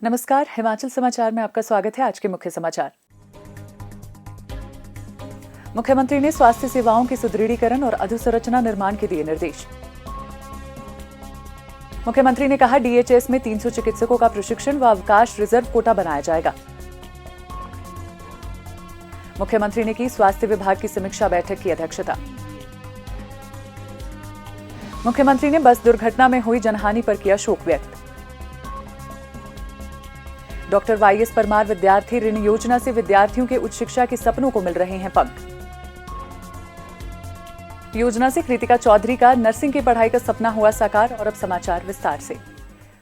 नमस्कार, हिमाचल समाचार में आपका स्वागत है। आज के मुख्य समाचार। मुख्यमंत्री ने स्वास्थ्य सेवाओं के सुदृढ़ीकरण और अधोसंरचना निर्माण के दिए निर्देश। मुख्यमंत्री ने कहा, डीएचएस में 300 चिकित्सकों का प्रशिक्षण व अवकाश रिजर्व कोटा बनाया जाएगा। मुख्यमंत्री ने की स्वास्थ्य विभाग की समीक्षा बैठक की अध्यक्षता। मुख्यमंत्री ने बस दुर्घटना में हुई जनहानि पर किया शोक व्यक्त। डॉक्टर वाईएस परमार विद्यार्थी ऋण योजना से विद्यार्थियों के उच्च शिक्षा के सपनों को मिल रहे हैं पंख। योजना से कृतिका चौधरी का नर्सिंग की पढ़ाई का सपना हुआ साकार। और अब समाचार विस्तार से।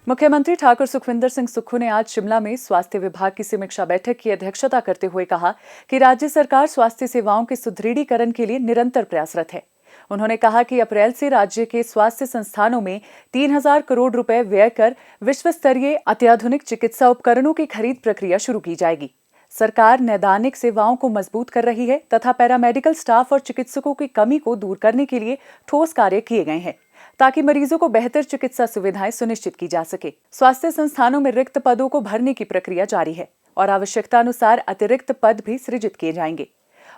मुख्यमंत्री ठाकुर सुखविंदर सिंह सुक्खू ने आज शिमला में स्वास्थ्य विभाग की समीक्षा बैठक की अध्यक्षता करते हुए कहा कि राज्य सरकार स्वास्थ्य सेवाओं के सुदृढ़ीकरण के लिए निरंतर प्रयासरत है। उन्होंने कहा कि अप्रैल से राज्य के स्वास्थ्य संस्थानों में 3000 करोड़ रुपए व्यय कर विश्व स्तरीय अत्याधुनिक चिकित्सा उपकरणों की खरीद प्रक्रिया शुरू की जाएगी। सरकार नैदानिक सेवाओं को मजबूत कर रही है तथा पैरामेडिकल स्टाफ और चिकित्सकों की कमी को दूर करने के लिए ठोस कार्य किए गए हैं ताकि मरीजों को बेहतर चिकित्सा सुविधाएं सुनिश्चित की जा सके। स्वास्थ्य संस्थानों में रिक्त पदों को भरने की प्रक्रिया जारी है और आवश्यकतानुसार अतिरिक्त पद भी सृजित किए जाएंगे।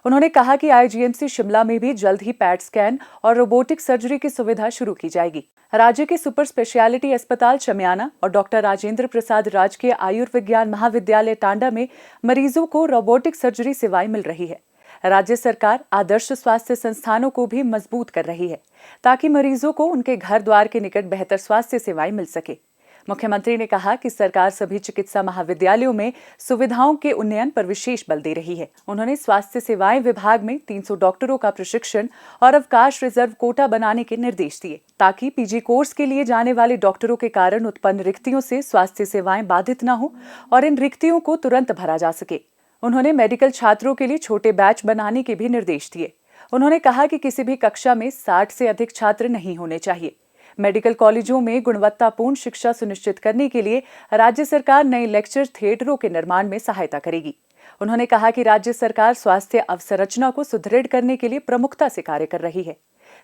उन्होंने कहा कि आईजीएमसी शिमला में भी जल्द ही पैट स्कैन और रोबोटिक सर्जरी की सुविधा शुरू की जाएगी। राज्य के सुपर स्पेशलिटी अस्पताल चमियाना और डॉक्टर राजेंद्र प्रसाद राजकीय आयुर्विज्ञान महाविद्यालय टांडा में मरीजों को रोबोटिक सर्जरी सेवाएं मिल रही है। राज्य सरकार आदर्श स्वास्थ्य संस्थानों को भी मजबूत कर रही है ताकि मरीजों को उनके घर द्वार के निकट बेहतर स्वास्थ्य सेवाएं मिल सके। मुख्यमंत्री ने कहा कि सरकार सभी चिकित्सा महाविद्यालयों में सुविधाओं के उन्नयन पर विशेष बल दे रही है। उन्होंने स्वास्थ्य सेवाएं विभाग में 300 डॉक्टरों का प्रशिक्षण और अवकाश रिजर्व कोटा बनाने के निर्देश दिए ताकि पीजी कोर्स के लिए जाने वाले डॉक्टरों के कारण उत्पन्न रिक्तियों से स्वास्थ्य सेवाएं बाधित न हो और इन रिक्तियों को तुरंत भरा जा सके। उन्होंने मेडिकल छात्रों के लिए छोटे बैच बनाने के भी निर्देश दिए। उन्होंने कहा कि किसी भी कक्षा में 60 से अधिक छात्र नहीं होने चाहिए। मेडिकल कॉलेजों में गुणवत्तापूर्ण शिक्षा सुनिश्चित करने के लिए राज्य सरकार नए लेक्चर थिएटरों के निर्माण में सहायता करेगी। उन्होंने कहा कि राज्य सरकार स्वास्थ्य अवसंरचना को सुदृढ़ करने के लिए प्रमुखता से कार्य कर रही है।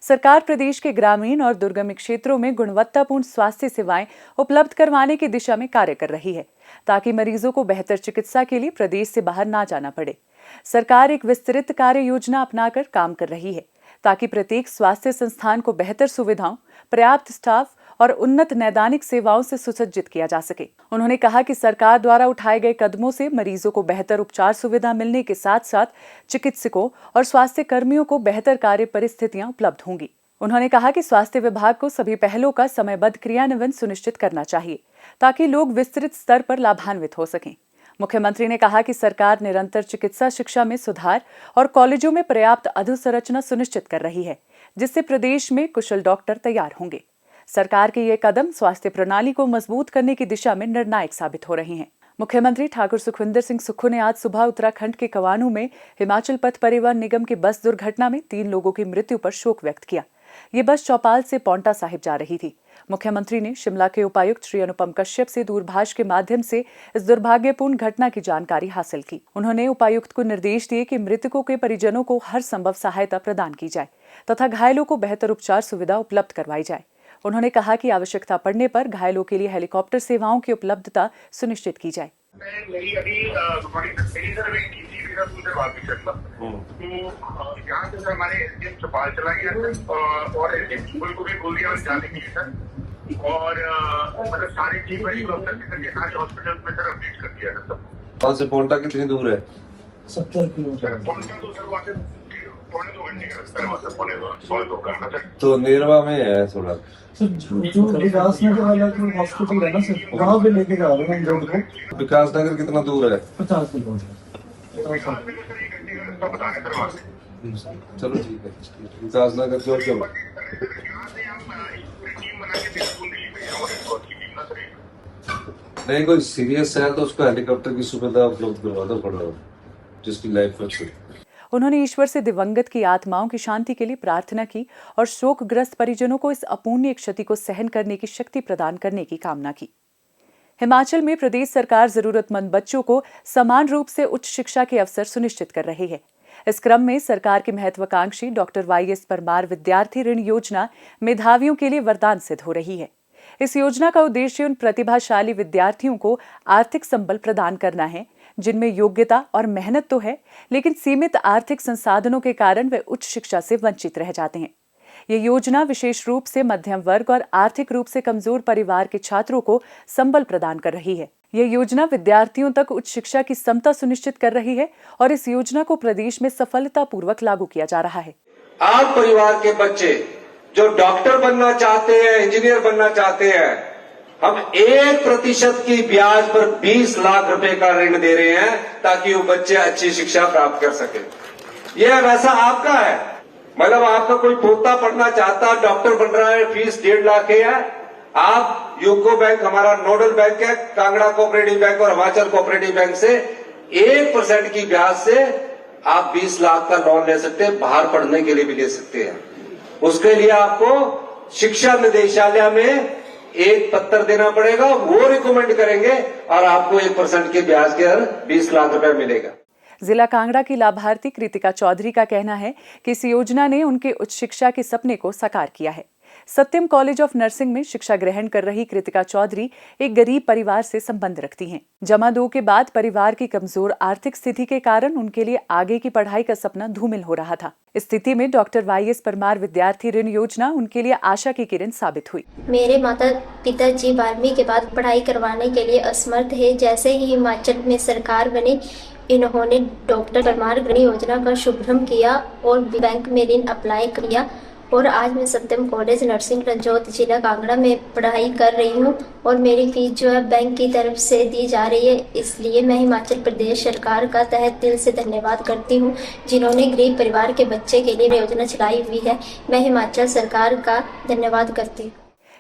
सरकार प्रदेश के ग्रामीण और दुर्गम क्षेत्रों में गुणवत्तापूर्ण स्वास्थ्य सेवाएं उपलब्ध करवाने की दिशा में कार्य कर रही है ताकि मरीजों को बेहतर चिकित्सा के लिए प्रदेश से बाहर ना जाना पड़े। सरकार एक विस्तृत कार्य योजना अपनाकर काम कर रही है ताकि प्रत्येक स्वास्थ्य संस्थान को बेहतर सुविधाओं, पर्याप्त स्टाफ और उन्नत नैदानिक सेवाओं से सुसज्जित किया जा सके। उन्होंने कहा कि सरकार द्वारा उठाए गए कदमों से मरीजों को बेहतर उपचार सुविधा मिलने के साथ साथ चिकित्सकों और स्वास्थ्य कर्मियों को बेहतर कार्य परिस्थितियां उपलब्ध होंगी। उन्होंने कहा कि स्वास्थ्य विभाग को सभी पहलों का समयबद्ध क्रियान्वयन सुनिश्चित करना चाहिए ताकि लोग विस्तृत स्तर पर लाभान्वित हो सकें। मुख्यमंत्री ने कहा कि सरकार निरंतर चिकित्सा शिक्षा में सुधार और कॉलेजों में पर्याप्त अधोसंरचना सुनिश्चित कर रही है जिससे प्रदेश में कुशल डॉक्टर तैयार होंगे। सरकार के ये कदम स्वास्थ्य प्रणाली को मजबूत करने की दिशा में निर्णायक साबित हो रहे हैं। मुख्यमंत्री ठाकुर सुखविंदर सिंह सुक्खू ने आज सुबह उत्तराखंड के कवानू में हिमाचल पथ परिवहन निगम की बस दुर्घटना में 3 लोगों की मृत्यु पर शोक व्यक्त किया। ये बस चौपाल से पांवटा साहिब जा रही थी। मुख्यमंत्री ने शिमला के उपायुक्त श्री अनुपम कश्यप से दूरभाष के माध्यम से इस दुर्भाग्यपूर्ण घटना की जानकारी हासिल की। उन्होंने उपायुक्त को निर्देश दिए कि मृतकों के परिजनों को हर संभव सहायता प्रदान की जाए तथा घायलों को बेहतर उपचार सुविधा उपलब्ध करवाई जाए। उन्होंने कहा कि आवश्यकता पड़ने पर घायलों के लिए हेलीकॉप्टर सेवाओं की उपलब्धता सुनिश्चित की जाए। तो यहाँ से सर हमारे एसडीएम चौपाल चला गया सर और एसडीएम स्कूल को भी बोल दिया जाने के लिए सर और मतलब सारे चीफ हेलीकॉप्टर से करके सारे हॉस्पिटल में सर अपडेट कर दिया सर। वहाँ से पोंटा कितनी दूर है? 70 किलोमीटर। पोंटा तो सर वहाँ से 2.5 घंटे का रास्ता है, वहाँ से 1.5 करना सर। तो नेरवा में है थोड़ा सर जो विकास नगर वाला जो हॉस्पिटल है ना सर, वहाँ पे लेके जा रहे हैं लोग को। विकास नगर कितना दूर है? 50 किलोमीटर। चलो ठीक है, विकास नगर चलो। नहीं कोई सीरियस है तो उसको हेलीकॉप्टर की सुविधा उपलब्ध करवा दो पड़ा जिसकी लाइफ बच सके। उन्होंने ईश्वर से दिवंगत की आत्माओं की शांति के लिए प्रार्थना की और शोकग्रस्त परिजनों को इस अपूर्णीय क्षति को सहन करने की शक्ति प्रदान करने की कामना की। हिमाचल में प्रदेश सरकार जरूरतमंद बच्चों को समान रूप से उच्च शिक्षा के अवसर सुनिश्चित कर रही है। इस क्रम में सरकार की महत्वाकांक्षी डॉक्टर वाईएस परमार विद्यार्थी ऋण योजना मेधावियों के लिए वरदान सिद्ध हो रही है। इस योजना का उद्देश्य उन प्रतिभाशाली विद्यार्थियों को आर्थिक संबल प्रदान करना है जिनमें योग्यता और मेहनत तो है, लेकिन सीमित आर्थिक संसाधनों के कारण वे उच्च शिक्षा से वंचित रह जाते हैं। ये योजना विशेष रूप से मध्यम वर्ग और आर्थिक रूप से कमजोर परिवार के छात्रों को संबल प्रदान कर रही है। यह योजना विद्यार्थियों तक उच्च शिक्षा की समता सुनिश्चित कर रही है और इस योजना को प्रदेश में सफलतापूर्वक लागू किया जा रहा है। आप परिवार के बच्चे जो डॉक्टर बनना चाहते हैं, इंजीनियर बनना चाहते हैं, हम 1% की ब्याज पर 20 लाख रुपए का ऋण दे रहे हैं ताकि वो बच्चे अच्छी शिक्षा प्राप्त कर सके। यह वैसा आपका है, मतलब आपका कोई पोता पढ़ना चाहता, डॉक्टर बन रहा है, फीस 1.5 लाख है। आप यूको बैंक हमारा नोडल बैंक है, कांगड़ा कोऑपरेटिव बैंक और हिमाचल कोऑपरेटिव बैंक से 1% की ब्याज से आप 20 लाख का लोन ले सकते हैं, बाहर पढ़ने के लिए भी ले सकते हैं। उसके लिए आपको शिक्षा निदेशालय में एक पत्र देना पड़ेगा, वो रिकमेंड करेंगे और आपको 1% की ब्याज के 20 लाख रुपए मिलेगा। जिला कांगड़ा की लाभार्थी कृतिका चौधरी का कहना है कि इस योजना ने उनके उच्च शिक्षा के सपने को साकार किया है। सत्यम कॉलेज ऑफ नर्सिंग में शिक्षा ग्रहण कर रही कृतिका चौधरी एक गरीब परिवार से संबंध रखती हैं। जमा 2 के बाद परिवार की कमजोर आर्थिक स्थिति के कारण उनके लिए आगे की पढ़ाई का सपना धूमिल हो रहा था। इस स्थिति में डॉक्टर वाईएस परमार विद्यार्थी ऋण योजना उनके लिए आशा की किरण साबित हुई। मेरे माता पिताजी 12वीं के बाद पढ़ाई करवाने के लिए असमर्थ है। जैसे ही हिमाचल में सरकार बनी, इन्होंने डॉक्टर परमार ऋण योजना का शुभारंभ किया और बैंक में ऋण अप्लाई किया और आज मैं सत्यम कॉलेज नर्सिंग रंजोत जिला कांगड़ा में पढ़ाई कर रही हूँ और मेरी फीस जो है बैंक की तरफ से दी जा रही है। इसलिए मैं हिमाचल प्रदेश सरकार का तहे दिल से धन्यवाद करती हूँ जिन्होंने गरीब परिवार के बच्चे के लिए योजना चलाई हुई है। मैं हिमाचल सरकार का धन्यवाद करती हूँ।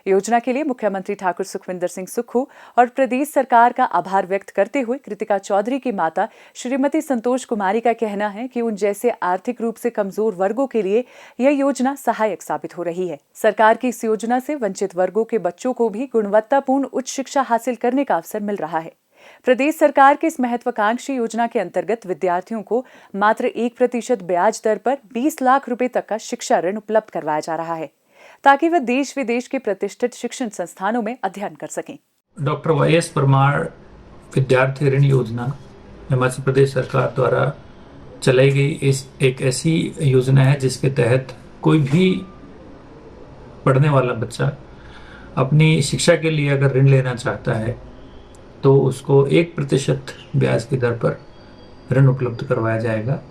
योजना के लिए मुख्यमंत्री ठाकुर सुखविंदर सिंह सुक्खू और प्रदेश सरकार का आभार व्यक्त करते हुए कृतिका चौधरी की माता श्रीमती संतोष कुमारी का कहना है कि उन जैसे आर्थिक रूप से कमजोर वर्गों के लिए यह योजना सहायक साबित हो रही है। सरकार की इस योजना से वंचित वर्गों के बच्चों को भी गुणवत्तापूर्ण उच्च शिक्षा हासिल करने का अवसर मिल रहा है। प्रदेश सरकार की इस महत्वाकांक्षी योजना के अंतर्गत विद्यार्थियों को मात्र 1% ब्याज दर पर 20 लाख रुपए तक का शिक्षा ऋण उपलब्ध करवाया जा रहा है ताकि वे देश विदेश के प्रतिष्ठित शिक्षण संस्थानों में अध्ययन कर सकें। डॉक्टर वाईएस परमार विद्यार्थी ऋण योजना हिमाचल प्रदेश सरकार द्वारा चलाई गई एक ऐसी योजना है जिसके तहत कोई भी पढ़ने वाला बच्चा अपनी शिक्षा के लिए अगर ऋण लेना चाहता है तो उसको 1% ब्याज की दर पर ऋण उपलब्ध करवाया जाएगा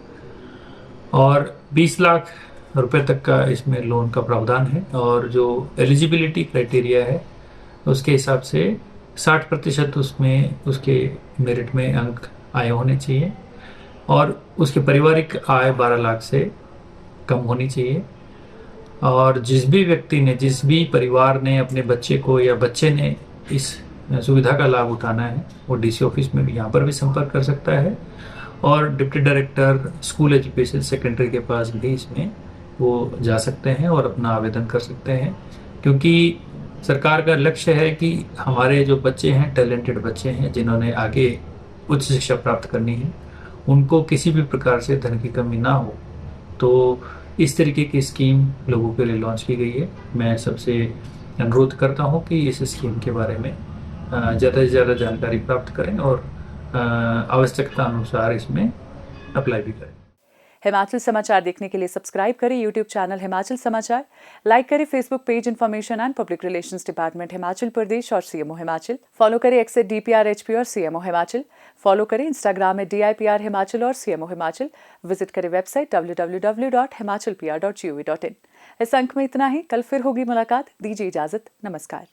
और 20 लाख रुपए तक का इसमें लोन का प्रावधान है और जो एलिजिबिलिटी क्राइटेरिया है उसके हिसाब से 60% उसमें उसके मेरिट में अंक आए होने चाहिए और उसके पारिवारिक आय 12 लाख से कम होनी चाहिए। और जिस भी व्यक्ति ने, जिस भी परिवार ने अपने बच्चे को या बच्चे ने इस सुविधा का लाभ उठाना है वो डीसी ऑफिस में भी यहाँ पर भी संपर्क कर सकता है और deputy director school education secondary के पास भी इसमें वो जा सकते हैं और अपना आवेदन कर सकते हैं, क्योंकि सरकार का लक्ष्य है कि हमारे जो बच्चे हैं, टैलेंटेड बच्चे हैं जिन्होंने आगे उच्च शिक्षा प्राप्त करनी है, उनको किसी भी प्रकार से धन की कमी ना हो। तो इस तरीके की स्कीम लोगों के लिए लॉन्च की गई है। मैं सबसे अनुरोध करता हूं कि इस स्कीम के बारे में ज़्यादा से ज़्यादा जानकारी प्राप्त करें और आवश्यकता अनुसार इसमें अप्लाई भी करें। हिमाचल समाचार देखने के लिए सब्सक्राइब करें यूट्यूब चैनल हिमाचल समाचार, लाइक करें Facebook page information and public relations department Himachal Pradesh और सीएमओ हिमाचल, फॉलो करें एक्स DPRHP और सीएमओ हिमाचल, फॉलो करें इंस्टाग्राम में DIPR हिमाचल और सीएमओ हिमाचल, विजिट करें वेबसाइट www.himachalpr.gov.in। इस अंक में इतना ही, कल फिर होगी मुलाकात। दीजिए इजाजत, नमस्कार।